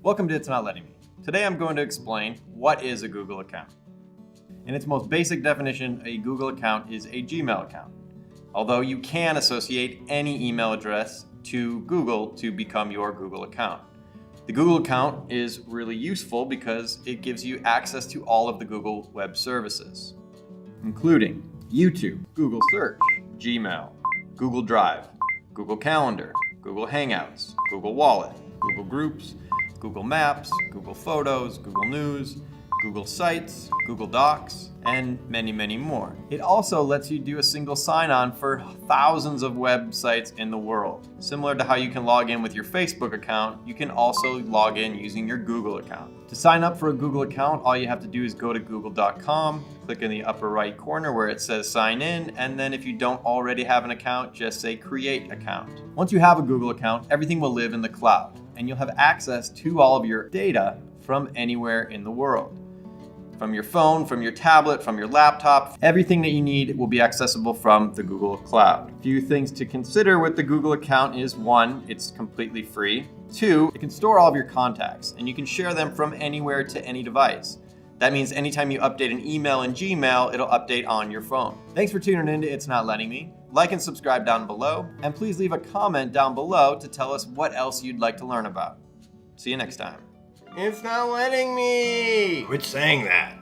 Welcome to It's Not Letting Me. Today I'm going to explain what is a Google account. In its most basic definition, a Google account is a Gmail account. Although you can associate any email address to Google to become your Google account. The Google account is really useful because it gives you access to all of the Google web services, including YouTube, Google Search, Gmail, Google Drive, Google Calendar, Google Hangouts, Google Wallet, Google Groups, Google Maps, Google Photos, Google News, Google Sites, Google Docs, and many, many more. It also lets you do a single sign-on for thousands of websites in the world. Similar to how you can log in with your Facebook account, you can also log in using your Google account. To sign up for a Google account, all you have to do is go to google.com, click in the upper right corner where it says sign in, and then if you don't already have an account, just say create account. Once you have a Google account, everything will live in the cloud, and you'll have access to all of your data from anywhere in the world. From your phone, from your tablet, from your laptop, everything that you need will be accessible from the Google Cloud. A few things to consider with the Google account is 1, it's completely free. 2, it can store all of your contacts and you can share them from anywhere to any device. That means anytime you update an email in Gmail, it'll update on your phone. Thanks for tuning in to It's Not Letting Me. Like and subscribe down below, and please leave a comment down below to tell us what else you'd like to learn about. See you next time. It's not letting me! Quit saying that.